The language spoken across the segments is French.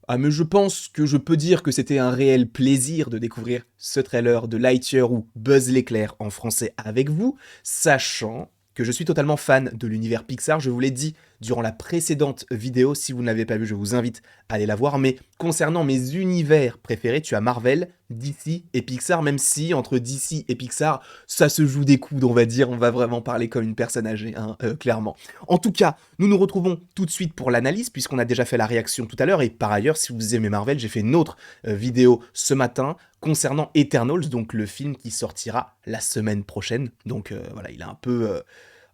Ah mais je pense que je peux dire que c'était un réel plaisir de découvrir ce trailer de Lightyear ou Buzz l'éclair en français avec vous, sachant que je suis totalement fan de l'univers Pixar, je vous l'ai dit durant la précédente vidéo, si vous ne l'avez pas vue, je vous invite à aller la voir, mais concernant mes univers préférés, tu as Marvel, DC et Pixar, même si entre DC et Pixar, ça se joue des coudes, on va dire, on va vraiment parler comme une personne âgée, hein, clairement. En tout cas, nous nous retrouvons tout de suite pour l'analyse, puisqu'on a déjà fait la réaction tout à l'heure, et par ailleurs, si vous aimez Marvel, j'ai fait une autre vidéo ce matin concernant Eternals, donc le film qui sortira la semaine prochaine. Donc voilà, il est un peu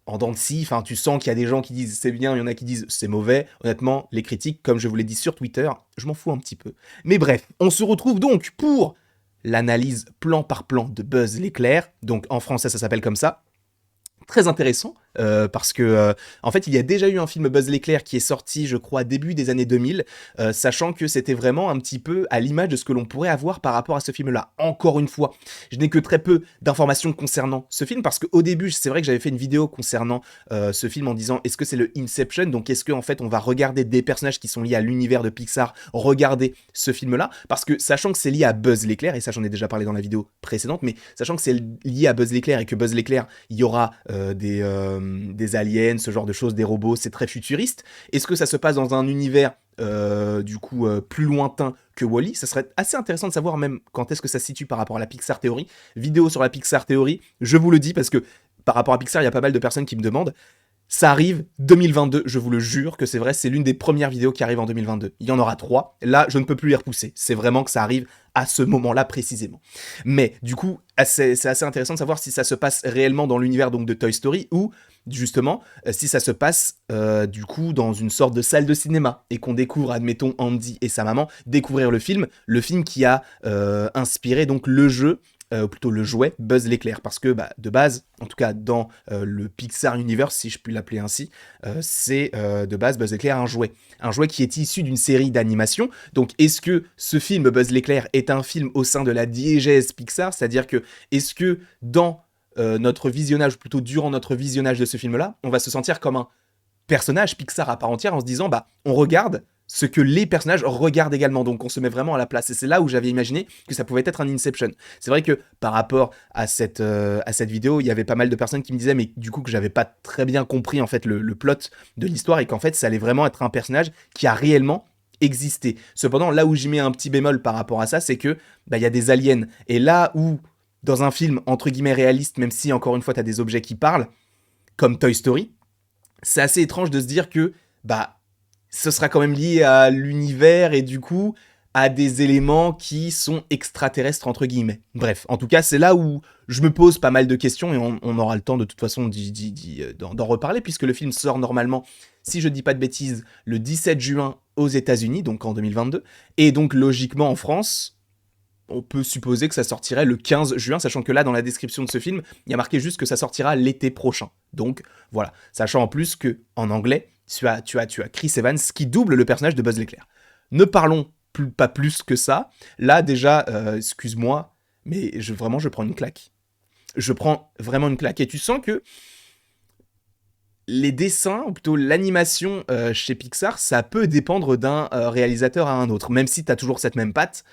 en dents de scie, enfin tu sens qu'il y a des gens qui disent c'est bien, il y en a qui disent c'est mauvais. Honnêtement, les critiques, comme je vous l'ai dit sur Twitter, je m'en fous un petit peu. Mais bref, on se retrouve donc pour l'analyse plan par plan de Buzz l'éclair, donc en français ça s'appelle comme ça, très intéressant. Parce que en fait il y a déjà eu un film Buzz l'éclair qui est sorti je crois début des années 2000, sachant que c'était vraiment un petit peu à l'image de ce que l'on pourrait avoir par rapport à ce film là. Encore une fois, je n'ai que très peu d'informations concernant ce film parce qu'au début c'est vrai que j'avais fait une vidéo concernant ce film en disant est-ce que c'est le Inception, donc est-ce que en fait on va regarder des personnages qui sont liés à l'univers de Pixar, regarder ce film là, parce que sachant que c'est lié à Buzz l'éclair, et ça j'en ai déjà parlé dans la vidéo précédente, mais sachant que c'est lié à Buzz l'éclair et que Buzz l'éclair il y aura des aliens, ce genre de choses, des robots, c'est très futuriste. Est-ce que ça se passe dans un univers du coup plus lointain que Wall-E? Ça serait assez intéressant de savoir même quand est-ce que ça se situe par rapport à la Pixar Theory. Vidéo sur la Pixar Theory, je vous le dis parce que par rapport à Pixar, il y a pas mal de personnes qui me demandent. Ça arrive 2022, je vous le jure que c'est vrai, c'est l'une des premières vidéos qui arrive en 2022. Il y en aura 3, là je ne peux plus les repousser, c'est vraiment que ça arrive à ce moment-là précisément. Mais du coup, c'est assez intéressant de savoir si ça se passe réellement dans l'univers donc de Toy Story ou justement si ça se passe du coup dans une sorte de salle de cinéma et qu'on découvre, admettons Andy et sa maman découvrir le film qui a inspiré donc le jeu plutôt le jouet Buzz l'éclair, parce que bah, de base, en tout cas dans le Pixar Universe, si je puis l'appeler ainsi, c'est de base Buzz l'éclair un jouet qui est issu d'une série d'animation. Donc est-ce que ce film Buzz l'éclair est un film au sein de la diégèse Pixar, c'est-à-dire que est-ce que dans notre visionnage, ou plutôt durant notre visionnage de ce film-là, on va se sentir comme un personnage Pixar à part entière en se disant bah on regarde ce que les personnages regardent également, donc on se met vraiment à la place, et c'est là où j'avais imaginé que ça pouvait être un Inception. C'est vrai que par rapport à cette vidéo, il y avait pas mal de personnes qui me disaient mais du coup que j'avais pas très bien compris en fait le plot de l'histoire, et qu'en fait ça allait vraiment être un personnage qui a réellement existé. Cependant, là où j'y mets un petit bémol par rapport à ça, c'est que bah, y a des aliens, et là où dans un film entre guillemets réaliste, même si encore une fois t'as des objets qui parlent, comme Toy Story, c'est assez étrange de se dire que bah ce sera quand même lié à l'univers et du coup à des éléments qui sont extraterrestres entre guillemets. Bref, en tout cas, c'est là où je me pose pas mal de questions, et on aura le temps de toute façon d'en reparler puisque le film sort normalement, si je dis pas de bêtises, le 17 juin aux États-Unis, donc en 2022, et donc logiquement en France, on peut supposer que ça sortirait le 15 juin, sachant que là, dans la description de ce film, il y a marqué juste que ça sortira l'été prochain. Donc voilà, sachant en plus que en anglais, tu as Chris Evans qui double le personnage de Buzz l'éclair. Ne parlons pas plus que ça. Là déjà, excuse-moi, mais vraiment je prends une claque. Je prends vraiment une claque, et tu sens que les dessins, ou plutôt l'animation chez Pixar, ça peut dépendre d'un réalisateur à un autre, même si tu as toujours cette même patte.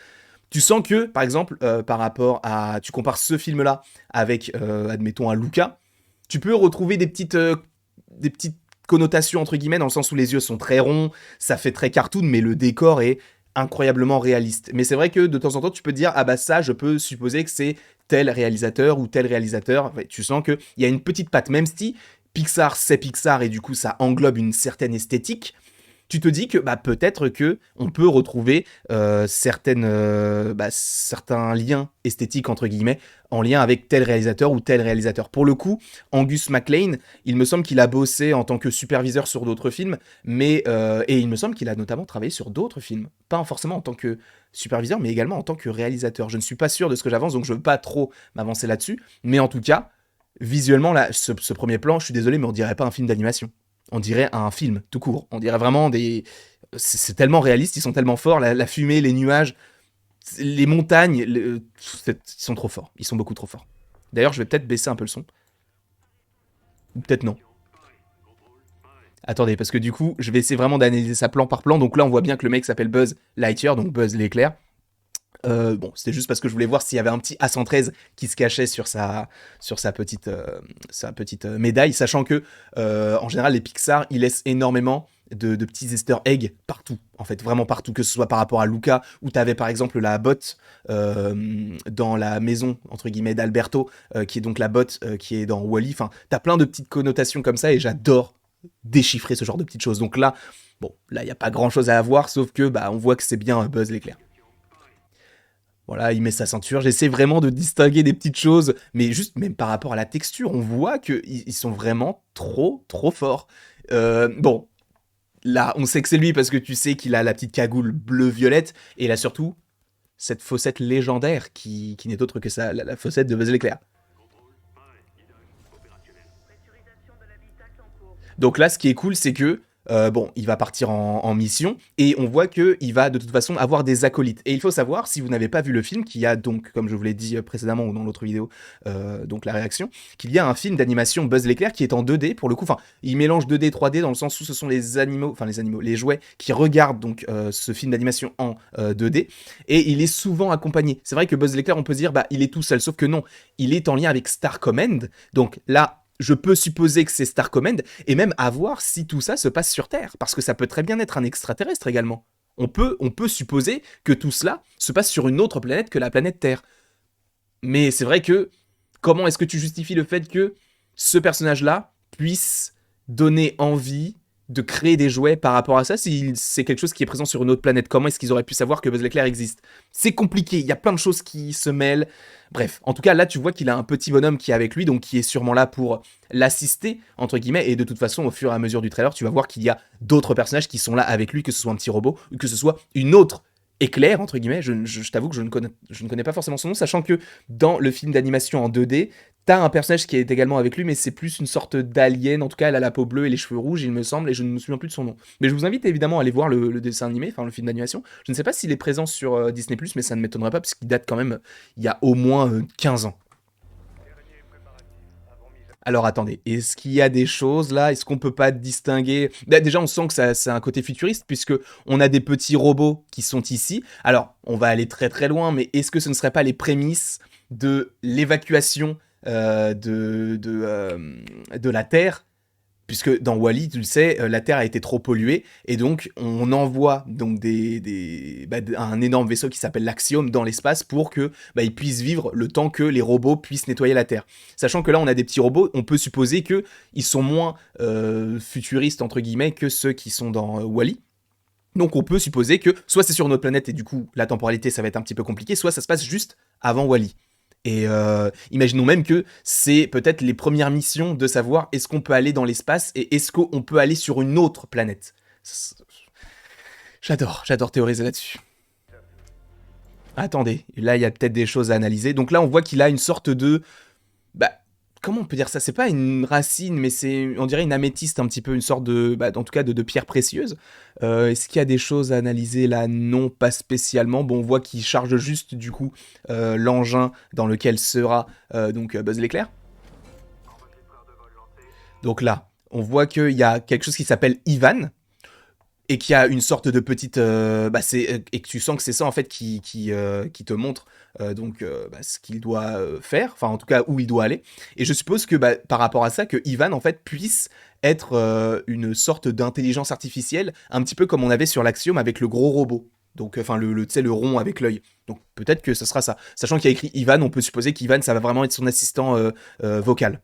Tu sens que, par exemple, par rapport à... Tu compares ce film-là avec, admettons, un Luca, tu peux retrouver des petites connotations, entre guillemets, dans le sens où les yeux sont très ronds, ça fait très cartoon, mais le décor est incroyablement réaliste. Mais c'est vrai que de temps en temps, tu peux te dire, ah bah ça, je peux supposer que c'est tel réalisateur ou tel réalisateur. Ouais, tu sens qu'il y a une petite patte, même si Pixar, c'est Pixar, et du coup, ça englobe une certaine esthétique. Tu te dis que bah, peut-être que on peut retrouver certains liens esthétiques entre guillemets en lien avec tel réalisateur ou tel réalisateur. Pour le coup, Angus MacLane, il me semble qu'il a bossé en tant que superviseur sur d'autres films, mais et il me semble qu'il a notamment travaillé sur d'autres films, pas forcément en tant que superviseur, mais également en tant que réalisateur. Je ne suis pas sûr de ce que j'avance, donc je ne veux pas trop m'avancer là-dessus, mais en tout cas, visuellement, là, ce premier plan, je suis désolé, mais on dirait pas un film d'animation. On dirait un film, tout court. On dirait vraiment des... C'est tellement réaliste, ils sont tellement forts, la fumée, les nuages, les montagnes, ils sont trop forts. Ils sont beaucoup trop forts. D'ailleurs, je vais peut-être baisser un peu le son. Ou peut-être non. Attendez, parce que du coup, je vais essayer vraiment d'analyser ça plan par plan. Donc là, on voit bien que le mec s'appelle Buzz Lightyear, donc Buzz l'éclair. Bon, c'était juste parce que je voulais voir s'il y avait un petit A113 qui se cachait sur sa petite médaille, sachant que, en général, les Pixar, ils laissent énormément de petits easter eggs partout, en fait, vraiment partout, que ce soit par rapport à Luca, où tu avais par exemple la botte dans la maison, entre guillemets, d'Alberto, qui est donc la botte qui est dans Wall-E. Enfin, tu as plein de petites connotations comme ça, et j'adore déchiffrer ce genre de petites choses. Donc là, bon, là, il n'y a pas grand-chose à avoir, sauf que, bah, on voit que c'est bien Buzz l'éclair. Voilà, il met sa ceinture. J'essaie vraiment de distinguer des petites choses, mais juste même par rapport à la texture, on voit qu'ils ils sont vraiment trop, trop forts. Bon, là, on sait que c'est lui parce que tu sais qu'il a la petite cagoule bleu-violette, et il a surtout cette fossette légendaire qui n'est autre que ça, la fossette de Buzz l'éclair. Donc là, ce qui est cool, c'est que bon, il va partir en mission et on voit qu'il va de toute façon avoir des acolytes. Et il faut savoir, si vous n'avez pas vu le film, qu'il y a donc, comme je vous l'ai dit précédemment ou dans l'autre vidéo, donc la réaction, qu'il y a un film d'animation Buzz l'éclair qui est en 2D pour le coup. Enfin, il mélange 2D, 3D dans le sens où ce sont les animaux, les jouets qui regardent donc ce film d'animation en 2D et il est souvent accompagné. C'est vrai que Buzz l'éclair, on peut se dire, bah il est tout seul, sauf que non, il est en lien avec Star Command. Donc là, je peux supposer que c'est Star Command, et même à voir si tout ça se passe sur Terre, parce que ça peut très bien être un extraterrestre également. On peut supposer que tout cela se passe sur une autre planète que la planète Terre. Mais c'est vrai que, comment est-ce que tu justifies le fait que ce personnage-là puisse donner envie de créer des jouets par rapport à ça si c'est quelque chose qui est présent sur une autre planète? Comment est-ce qu'ils auraient pu savoir que Buzz l'éclair existe? C'est compliqué, il y a plein de choses qui se mêlent. Bref, en tout cas, là, tu vois qu'il a un petit bonhomme qui est avec lui, donc qui est sûrement là pour l'assister, entre guillemets, et de toute façon, au fur et à mesure du trailer, tu vas voir qu'il y a d'autres personnages qui sont là avec lui, que ce soit un petit robot, ou que ce soit une autre éclair, entre guillemets. Je t'avoue que je ne connais pas forcément son nom, sachant que dans le film d'animation en 2D, t'as un personnage qui est également avec lui, mais c'est plus une sorte d'alien. En tout cas, elle a la peau bleue et les cheveux rouges, il me semble, et je ne me souviens plus de son nom. Mais je vous invite évidemment à aller voir le dessin animé, enfin le film d'animation. Je ne sais pas s'il est présent sur Disney+, mais ça ne m'étonnerait pas, parce qu'il date quand même il y a au moins 15 ans. Alors attendez, est-ce qu'il y a des choses là? Est-ce qu'on peut pas distinguer? Déjà, on sent que ça, c'est un côté futuriste, puisque on a des petits robots qui sont ici. Alors, on va aller très très loin, mais est-ce que ce ne serait pas les prémices de l'évacuation de la Terre? Puisque dans Wall-E, tu le sais, la Terre a été trop polluée, et donc on envoie donc un énorme vaisseau qui s'appelle l'Axiom dans l'espace pour que ils puissent vivre le temps que les robots puissent nettoyer la Terre. Sachant que là, on a des petits robots, on peut supposer que ils sont moins futuristes entre guillemets que ceux qui sont dans Wall-E. Donc on peut supposer que soit c'est sur notre planète et du coup la temporalité ça va être un petit peu compliqué, soit ça se passe juste avant Wall-E. Et imaginons même que c'est peut-être les premières missions de savoir est-ce qu'on peut aller dans l'espace et est-ce qu'on peut aller sur une autre planète. J'adore théoriser là-dessus. Attendez, là il y a peut-être des choses à analyser. Donc là on voit qu'il a une sorte de... Bah, comment on peut dire ça? C'est pas une racine, mais c'est, on dirait une améthyste un petit peu, une sorte de... en tout cas de pierre précieuse. Est-ce qu'il y a des choses à analyser là? Non, pas spécialement. Bon, on voit qu'il charge juste du coup l'engin dans lequel sera donc Buzz l'éclair. Donc là, on voit qu'il y a quelque chose qui s'appelle Ivan, et qui a une sorte de petite et que tu sens que c'est ça en fait qui te montre ce qu'il doit faire, enfin en tout cas où il doit aller, et je suppose que par rapport à ça que Ivan en fait puisse être une sorte d'intelligence artificielle, un petit peu comme on avait sur l'Axiom avec le gros robot, donc enfin tu sais, le rond avec l'œil. Donc peut-être que ce sera ça, sachant qu'il y a écrit Ivan, on peut supposer qu'Ivan ça va vraiment être son assistant vocal.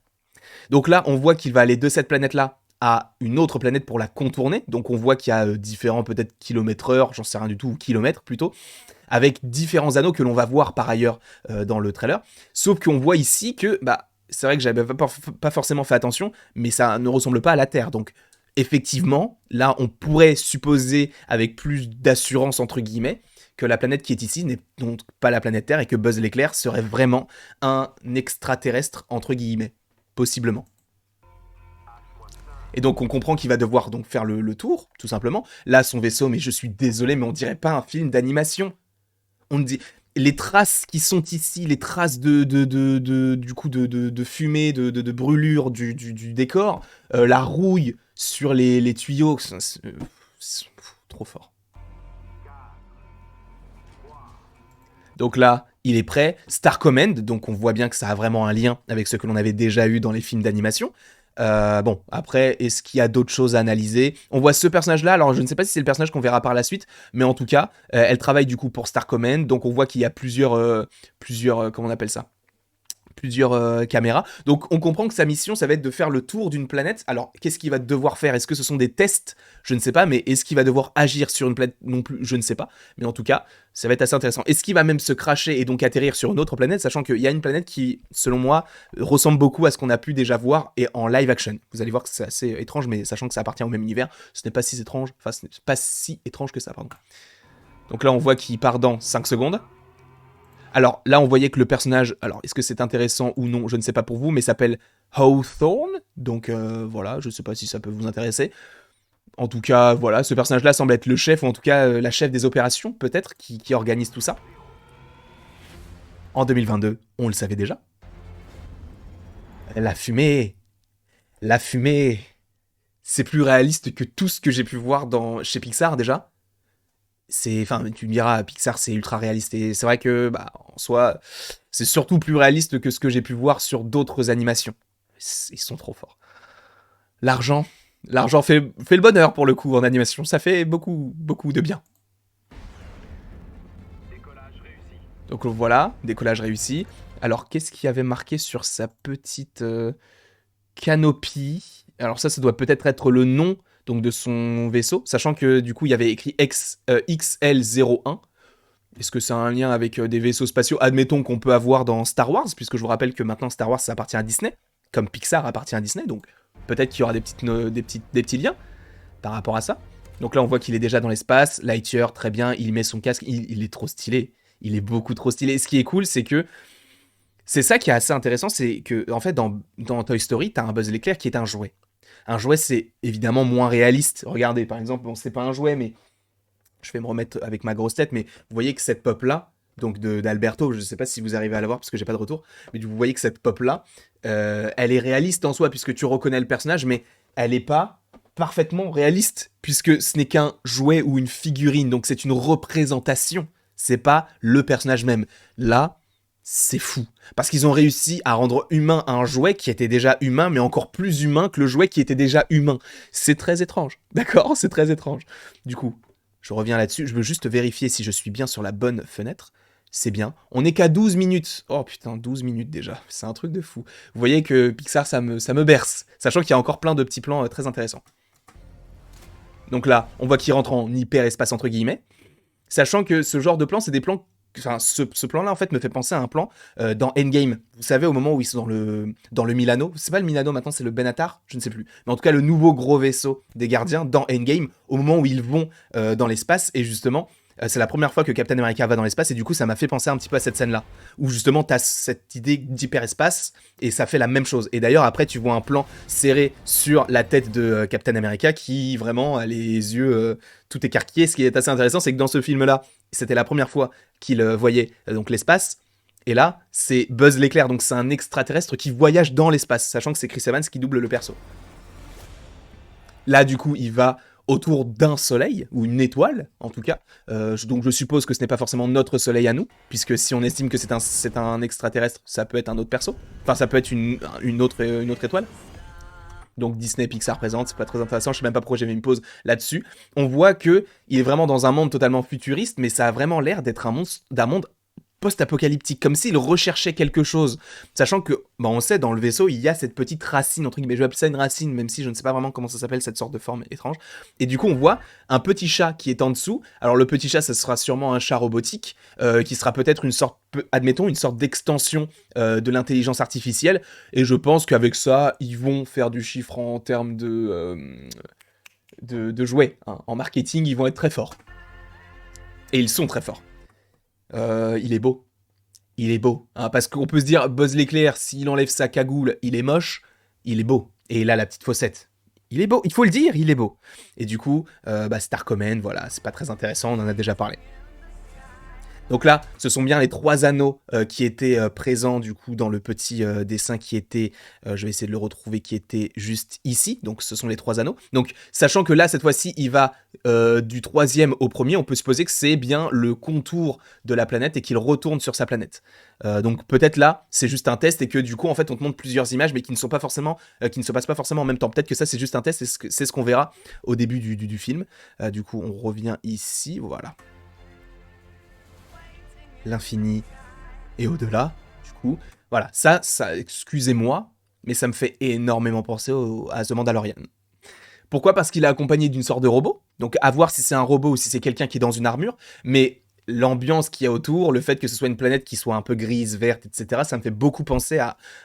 Donc là, on voit qu'il va aller de cette planète-là à une autre planète pour la contourner. Donc on voit qu'il y a différents peut-être kilomètres heure, j'en sais rien du tout, ou kilomètres plutôt, avec différents anneaux que l'on va voir par ailleurs dans le trailer. Sauf qu'on voit ici que, c'est vrai que j'avais pas forcément fait attention, mais ça ne ressemble pas à la Terre. Donc effectivement, là on pourrait supposer avec plus d'assurance entre guillemets que la planète qui est ici n'est donc pas la planète Terre et que Buzz l'éclair serait vraiment un extraterrestre entre guillemets. Possiblement. Et donc on comprend qu'il va devoir donc faire le tour, tout simplement. Là, son vaisseau, mais je suis désolé, mais on dirait pas un film d'animation. On dit les traces qui sont ici, les traces du coup de fumée, de brûlure du décor, la rouille sur les tuyaux. Trop fort. Donc là, il est prêt. Star Command, donc on voit bien que ça a vraiment un lien avec ce que l'on avait déjà eu dans les films d'animation. Bon, après, est-ce qu'il y a d'autres choses à analyser? On voit ce personnage-là, alors je ne sais pas si c'est le personnage qu'on verra par la suite, mais en tout cas, elle travaille du coup pour Star Command, donc on voit qu'il y a plusieurs comment on appelle ça? Plusieurs caméras. Donc on comprend que sa mission, ça va être de faire le tour d'une planète. Alors, qu'est-ce qu'il va devoir faire? Est-ce que ce sont des tests? Je ne sais pas, mais est-ce qu'il va devoir agir sur une planète? Non plus, je ne sais pas. Mais en tout cas, ça va être assez intéressant. Est-ce qu'il va même se cracher et donc atterrir sur une autre planète, sachant qu'il y a une planète qui, selon moi, ressemble beaucoup à ce qu'on a pu déjà voir et en live action. Vous allez voir que c'est assez étrange, mais sachant que ça appartient au même univers, ce n'est pas si étrange, enfin, ce n'est pas si étrange que ça, pardon. Donc là, on voit qu'il part dans 5 secondes. Alors là, on voyait que le personnage, alors est-ce que c'est intéressant ou non, je ne sais pas pour vous, mais s'appelle Hawthorne. Donc voilà, je ne sais pas si ça peut vous intéresser. En tout cas, voilà, ce personnage-là semble être le chef, ou en tout cas la chef des opérations, peut-être, qui organise tout ça. En 2022, on le savait déjà. La fumée. La fumée. C'est plus réaliste que tout ce que j'ai pu voir chez Pixar déjà. Enfin, tu me diras, Pixar c'est ultra réaliste et c'est vrai que, bah, en soi, c'est surtout plus réaliste que ce que j'ai pu voir sur d'autres animations. Ils sont trop forts. L'argent, l'argent fait le bonheur pour le coup en animation, ça fait beaucoup, beaucoup de bien. Donc voilà, décollage réussi. Alors qu'est-ce qu'il y avait marqué sur sa petite canopie? Alors ça doit peut-être être le nom donc de son vaisseau, sachant que du coup il y avait écrit XL01. Est-ce que c'est un lien avec des vaisseaux spatiaux, admettons, qu'on peut avoir dans Star Wars, puisque je vous rappelle que maintenant Star Wars ça appartient à Disney, comme Pixar appartient à Disney, donc peut-être qu'il y aura des petits liens par rapport à ça. Donc là on voit qu'il est déjà dans l'espace, Lightyear, très bien, il met son casque, il est trop stylé, il est beaucoup trop stylé. Ce qui est cool, c'est que c'est ça qui est assez intéressant, c'est que en fait dans Toy Story, t'as un Buzz l'éclair qui est un jouet. Un jouet, c'est évidemment moins réaliste. Regardez, par exemple, bon, c'est pas un jouet, mais je vais me remettre avec ma grosse tête, mais vous voyez que cette pop-là, donc d'Alberto, je sais pas si vous arrivez à la voir parce que j'ai pas de retour, mais vous voyez que cette pop-là, elle est réaliste en soi, puisque tu reconnais le personnage, mais elle est pas parfaitement réaliste, puisque ce n'est qu'un jouet ou une figurine, donc c'est une représentation, c'est pas le personnage même. Là, c'est fou. Parce qu'ils ont réussi à rendre humain un jouet qui était déjà humain, mais encore plus humain que le jouet qui était déjà humain. C'est très étrange. D'accord? C'est très étrange. Du coup, je reviens là-dessus. Je veux juste vérifier si je suis bien sur la bonne fenêtre. C'est bien. On n'est qu'à 12 minutes. Oh putain, 12 minutes déjà. C'est un truc de fou. Vous voyez que Pixar, ça me berce. Sachant qu'il y a encore plein de petits plans très intéressants. Donc là, on voit qu'il rentre en hyper-espace entre guillemets. Sachant que ce genre de plan, c'est des plans. Enfin, ce plan-là, en fait, me fait penser à un plan dans Endgame. Vous savez, au moment où ils sont dans le Milano. C'est pas le Milano maintenant, c'est le Benatar, je ne sais plus. Mais en tout cas, le nouveau gros vaisseau des gardiens dans Endgame, au moment où ils vont dans l'espace. Et justement, c'est la première fois que Captain America va dans l'espace. Et du coup, ça m'a fait penser un petit peu à cette scène-là. Où justement, t'as cette idée d'hyperespace. Et ça fait la même chose. Et d'ailleurs, après, tu vois un plan serré sur la tête de Captain America qui, vraiment, a les yeux tout écarquillés. Ce qui est assez intéressant, c'est que dans ce film-là, c'était la première fois qu'il voyait donc l'espace. Et là, c'est Buzz l'éclair, donc c'est un extraterrestre qui voyage dans l'espace, sachant que c'est Chris Evans qui double le perso. Là, du coup, il va autour d'un soleil, ou une étoile, en tout cas. Donc je suppose que ce n'est pas forcément notre soleil à nous, puisque si on estime que c'est un extraterrestre, ça peut être un autre perso. Enfin, ça peut être une autre étoile. Donc Disney, Pixar présente, c'est pas très intéressant, je sais même pas pourquoi j'ai mis une pause là-dessus. On voit que il est vraiment dans un monde totalement futuriste, mais ça a vraiment l'air d'être d'un monde post-apocalyptique, comme s'il recherchait quelque chose. Sachant que, bah on sait, dans le vaisseau, il y a cette petite racine, entre guillemets, je vais appeler ça une racine, même si je ne sais pas vraiment comment ça s'appelle, cette sorte de forme étrange. Et du coup, on voit un petit chat qui est en dessous. Alors le petit chat, ça sera sûrement un chat robotique, qui sera peut-être une sorte, admettons, une sorte d'extension de l'intelligence artificielle. Et je pense qu'avec ça, ils vont faire du chiffre en termes de jouets. Hein. En marketing, ils vont être très forts. Et ils sont très forts. Il est beau. Il est beau. Hein, parce qu'on peut se dire, Buzz l'éclair, s'il enlève sa cagoule, il est moche. Il est beau. Et là, la petite fossette. Il est beau. Il faut le dire, il est beau. Et du coup, Star Command, voilà, c'est pas très intéressant, on en a déjà parlé. Donc là, ce sont bien les 3 anneaux qui étaient présents du coup dans le petit dessin qui était, je vais essayer de le retrouver, qui était juste ici. Donc ce sont les 3 anneaux. Donc sachant que là, cette fois-ci, il va du 3e au 1er, on peut supposer que c'est bien le contour de la planète et qu'il retourne sur sa planète. Donc peut-être là, c'est juste un test et que du coup, en fait, on te montre plusieurs images, mais qui ne sont pas forcément, qui ne se passent pas forcément en même temps. Peut-être que ça, c'est juste un test et c'est ce qu'on verra au début du film. Du coup, on revient ici, voilà. L'infini et au-delà, du coup. Voilà, ça excusez-moi, mais ça me fait énormément penser à The Mandalorian. Pourquoi? Parce qu'il est accompagné d'une sorte de robot. Donc à voir si c'est un robot ou si c'est quelqu'un qui est dans une armure. Mais l'ambiance qu'il y a autour, le fait que ce soit une planète qui soit un peu grise, verte, etc., ça me fait beaucoup penser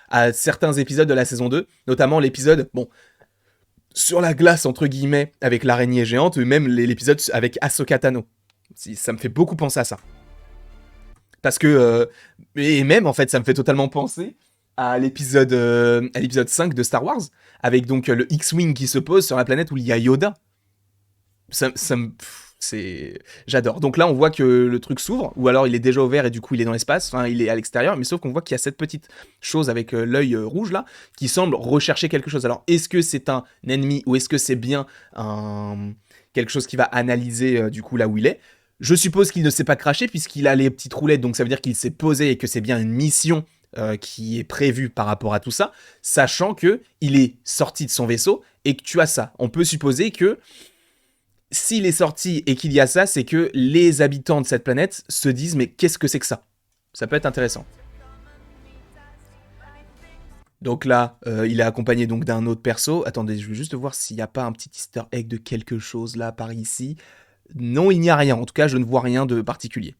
à certains épisodes de la saison 2. Notamment l'épisode, bon, sur la glace, entre guillemets, avec l'araignée géante, ou même l'épisode avec Ahsoka Tano. Ça me fait beaucoup penser à ça. Parce que, et même en fait, ça me fait totalement penser à l'épisode 5 de Star Wars, avec donc le X-Wing qui se pose sur la planète où il y a Yoda. J'adore. Donc là, on voit que le truc s'ouvre, ou alors il est déjà ouvert et du coup il est dans l'espace, enfin il est à l'extérieur, mais sauf qu'on voit qu'il y a cette petite chose avec l'œil rouge là, qui semble rechercher quelque chose. Alors est-ce que c'est un ennemi, ou est-ce que c'est bien quelque chose qui va analyser du coup là où il est? Je suppose qu'il ne s'est pas craché puisqu'il a les petites roulettes, donc ça veut dire qu'il s'est posé et que c'est bien une mission qui est prévue par rapport à tout ça, sachant que il est sorti de son vaisseau et que tu as ça. On peut supposer que s'il est sorti et qu'il y a ça, c'est que les habitants de cette planète se disent mais qu'est-ce que c'est que ça? Ça peut être intéressant. Donc là, il est accompagné donc d'un autre perso. Attendez, je veux juste voir s'il n'y a pas un petit easter egg de quelque chose là par ici. Non, il n'y a rien. En tout cas, je ne vois rien de particulier.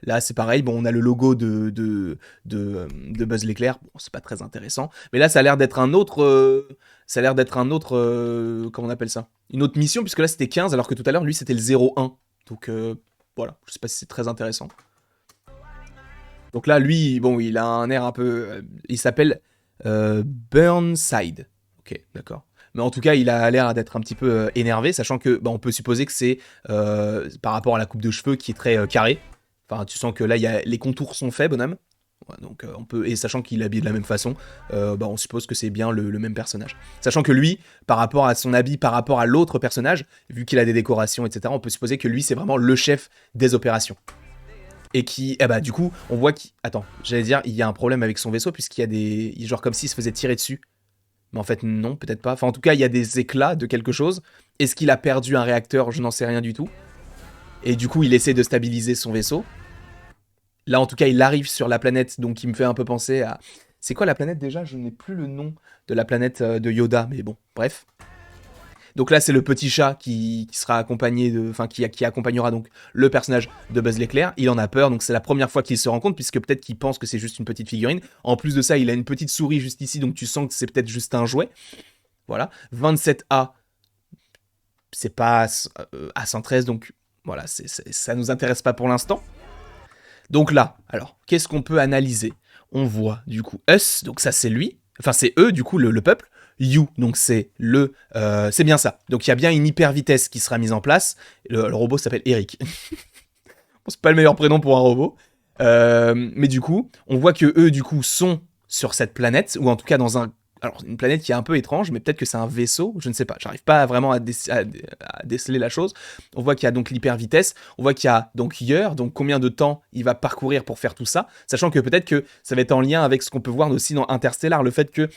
Là, c'est pareil. Bon, on a le logo de Buzz l'éclair. Bon, c'est pas très intéressant. Mais là, ça a l'air d'être un autre... comment on appelle ça? Une autre mission, puisque là, c'était 15, alors que tout à l'heure, lui, c'était le 0-1. Donc, voilà. Je sais pas si c'est très intéressant. Donc là, lui, bon, il a un air un peu... il s'appelle Burnside. Ok, d'accord. Mais en tout cas, il a l'air d'être un petit peu énervé, sachant que on peut supposer que c'est par rapport à la coupe de cheveux qui est très carrée. Enfin, tu sens que là, les contours sont faits, bonhomme. Ouais, donc on peut, et sachant qu'il est habillé de la même façon, on suppose que c'est bien le même personnage. Sachant que lui, par rapport à son habit, par rapport à l'autre personnage, vu qu'il a des décorations, etc., on peut supposer que lui, c'est vraiment le chef des opérations. Et qui, du coup, on voit qu'il... Attends, j'allais dire, il y a un problème avec son vaisseau, puisqu'il y a des... Genre comme s'il se faisait tirer dessus. Mais en fait, non, peut-être pas. Enfin, en tout cas, il y a des éclats de quelque chose. Est-ce qu'il a perdu un réacteur? Je n'en sais rien du tout. Et du coup, il essaie de stabiliser son vaisseau. Là, en tout cas, il arrive sur la planète, donc il me fait un peu penser à... C'est quoi la planète déjà? Je n'ai plus le nom de la planète de Yoda, mais bon, bref. Donc là, c'est le petit chat qui sera accompagné de... Enfin, qui accompagnera donc le personnage de Buzz l'éclair. Il en a peur, donc c'est la première fois qu'il se rend compte, puisque peut-être qu'il pense que c'est juste une petite figurine. En plus de ça, il a une petite souris juste ici, donc tu sens que c'est peut-être juste un jouet. Voilà. 27A, c'est pas A113, donc voilà, ça nous intéresse pas pour l'instant. Donc là, alors, qu'est-ce qu'on peut analyser? On voit, du coup, Us, donc ça c'est lui. Enfin, c'est eux, du coup, le peuple. You, donc c'est c'est bien ça. Donc il y a bien une hyper vitesse qui sera mise en place. Le robot s'appelle Eric. Bon, c'est pas le meilleur prénom pour un robot. Mais du coup, on voit que eux, du coup, sont sur cette planète, ou en tout cas dans un... Alors, une planète qui est un peu étrange, mais peut-être que c'est un vaisseau, je ne sais pas. J'arrive pas vraiment à déceler la chose. On voit qu'il y a donc l'hyper vitesse, on voit qu'il y a donc Yer, donc combien de temps il va parcourir pour faire tout ça, sachant que peut-être que ça va être en lien avec ce qu'on peut voir aussi dans Interstellar, le fait que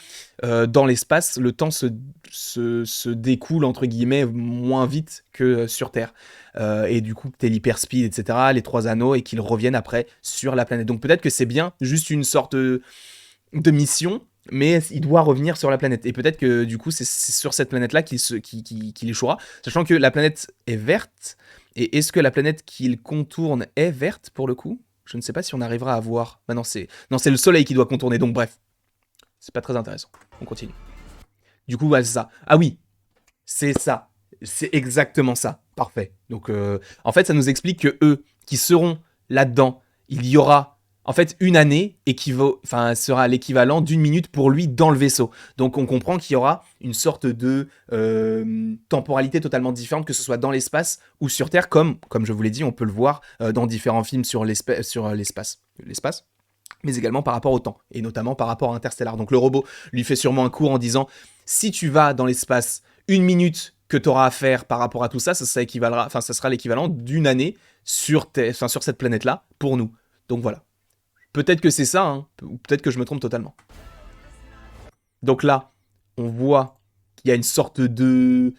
dans l'espace, le temps se découle, entre guillemets, moins vite que sur Terre. Et du coup, t'es l'hyperspeed, etc., les 3 anneaux, et qu'ils reviennent après sur la planète. Donc peut-être que c'est bien juste une sorte de mission, mais il doit revenir sur la planète. Et peut-être que du coup, c'est sur cette planète-là qu'il échouera, sachant que la planète est verte. Et est-ce que la planète qu'il contourne est verte pour le coup? Je ne sais pas si on arrivera à voir. Bah non, c'est le soleil qui doit contourner, donc bref. C'est pas très intéressant. On continue. Du coup, c'est ça. Ah oui, c'est ça. C'est exactement ça. Parfait. Donc, en fait, ça nous explique que eux, qui seront là-dedans, il y aura... En fait, une année sera l'équivalent d'une minute pour lui dans le vaisseau. Donc on comprend qu'il y aura une sorte de temporalité totalement différente, que ce soit dans l'espace ou sur Terre, comme je vous l'ai dit, on peut le voir dans différents films sur l'espace, mais également par rapport au temps, et notamment par rapport à Interstellar. Donc le robot lui fait sûrement un cours en disant, si tu vas dans l'espace, une minute que tu auras à faire par rapport à tout ça, ça sera l'équivalent d'une année sur cette planète-là, pour nous. Donc voilà. Peut-être que c'est ça, hein, ou peut-être que je me trompe totalement. Donc là, on voit qu'il y a une sorte de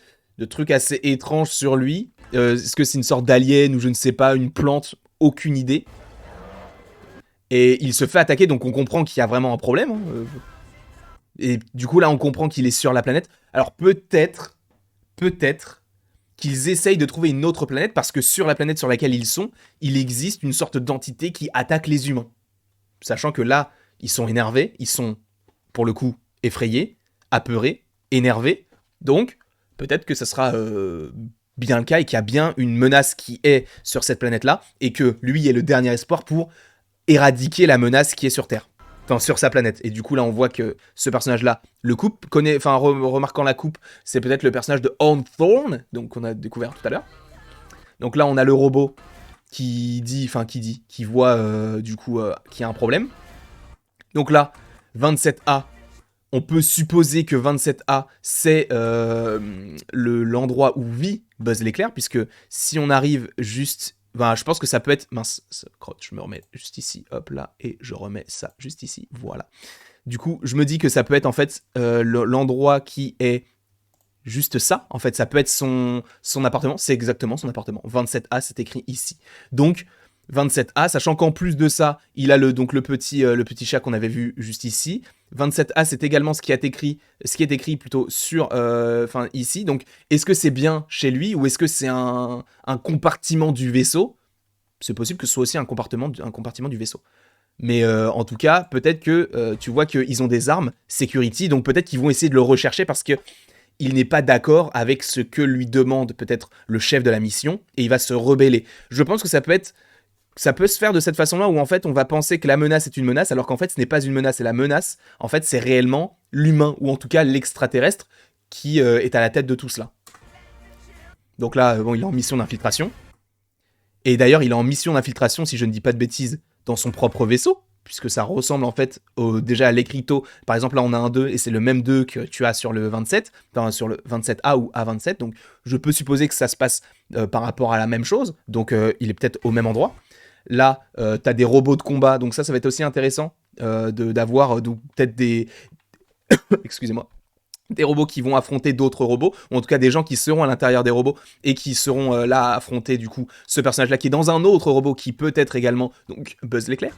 truc assez étrange sur lui. Est-ce que c'est une sorte d'alien ou je ne sais pas, une plante? Aucune idée. Et il se fait attaquer, donc on comprend qu'il y a vraiment un problème. Hein. Et du coup, là, on comprend qu'il est sur la planète. Alors peut-être qu'ils essayent de trouver une autre planète, parce que sur la planète sur laquelle ils sont, il existe une sorte d'entité qui attaque les humains. Sachant que là, ils sont énervés, ils sont, pour le coup, effrayés, apeurés, énervés. Donc, peut-être que ça sera bien le cas et qu'il y a bien une menace qui est sur cette planète-là, et que lui est le dernier espoir pour éradiquer la menace qui est sur Terre. Enfin, sur sa planète. Et du coup, là, on voit que ce personnage-là, le coupe, remarquant la coupe, c'est peut-être le personnage de Hawthorne, donc qu'on a découvert tout à l'heure. Donc là, on a le robot qui voit du coup qu'il y a un problème. Donc là, 27A, on peut supposer que 27A, c'est l'endroit où vit Buzz l'éclair, puisque si on arrive juste... je pense que ça peut être... Mince, crotte, je me remets juste ici, hop là, et je remets ça juste ici, voilà. Du coup, je me dis que ça peut être en fait l'endroit qui est juste ça. En fait, ça peut être son appartement, c'est exactement son appartement. 27A, c'est écrit ici. Donc, 27A, sachant qu'en plus de ça, il a le petit chat qu'on avait vu juste ici. 27A, c'est également ce qui est écrit plutôt sur, ici. Donc, est-ce que c'est bien chez lui ou est-ce que c'est un compartiment du vaisseau? C'est possible que ce soit aussi un compartiment du vaisseau. Mais en tout cas, peut-être que tu vois qu'ils ont des armes security, donc peut-être qu'ils vont essayer de le rechercher parce que il n'est pas d'accord avec ce que lui demande peut-être le chef de la mission et il va se rebeller. Je pense que ça peut se faire de cette façon-là où en fait on va penser que la menace est une menace alors qu'en fait ce n'est pas une menace et la menace en fait c'est réellement l'humain ou en tout cas l'extraterrestre qui est à la tête de tout cela. Donc là il est en mission d'infiltration et d'ailleurs il est en mission d'infiltration si je ne dis pas de bêtises dans son propre vaisseau puisque ça ressemble en fait déjà à l'écriteau. Par exemple là on a un 2 et c'est le même 2 que tu as sur le 27, sur le 27A ou A27 donc je peux supposer que ça se passe par rapport à la même chose donc il est peut-être au même endroit. Là, t'as des robots de combat, donc ça va être aussi intéressant d'avoir peut-être des... Excusez-moi. Des robots qui vont affronter d'autres robots, ou en tout cas des gens qui seront à l'intérieur des robots et qui seront là à affronter du coup ce personnage-là qui est dans un autre robot qui peut être également donc Buzz l'éclair.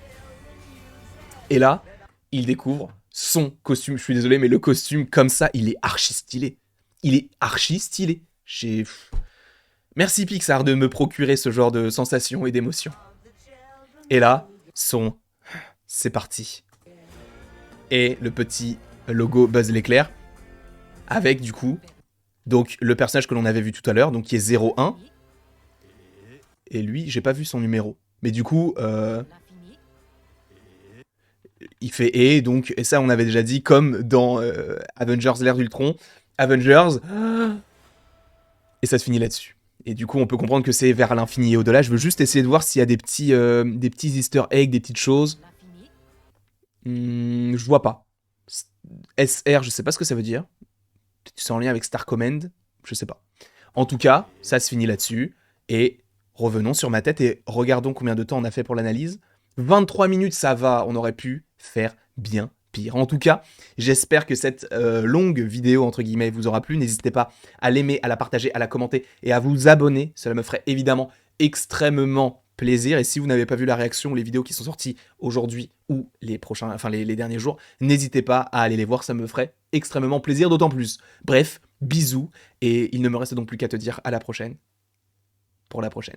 Et là, il découvre son costume. Je suis désolé, mais le costume comme ça, il est archi stylé. Il est archi stylé. Merci Pixar de me procurer ce genre de sensations et d'émotions. Et là, c'est parti. Et le petit logo Buzz l'éclair, avec du coup, donc le personnage que l'on avait vu tout à l'heure, donc qui est 01. Et lui, j'ai pas vu son numéro. Mais du coup, il fait et ça on avait déjà dit, comme dans Avengers l'ère d'Ultron. Avengers, et ça se finit là-dessus. Et du coup, on peut comprendre que c'est vers l'infini et au-delà. Je veux juste essayer de voir s'il y a des petits easter eggs, des petites choses. Je vois pas. SR, je sais pas ce que ça veut dire. Peut-être que c'est en lien avec Star Command. Je sais pas. En tout cas, ça se finit là-dessus. Et revenons sur ma tête et regardons combien de temps on a fait pour l'analyse. 23 minutes, ça va. On aurait pu faire bien pire. En tout cas, j'espère que cette longue vidéo, entre guillemets, vous aura plu. N'hésitez pas à l'aimer, à la partager, à la commenter et à vous abonner. Cela me ferait évidemment extrêmement plaisir. Et si vous n'avez pas vu la réaction, les vidéos qui sont sorties aujourd'hui ou les derniers jours, n'hésitez pas à aller les voir. Ça me ferait extrêmement plaisir, d'autant plus. Bref, bisous. Et il ne me reste donc plus qu'à te dire à la prochaine pour la prochaine.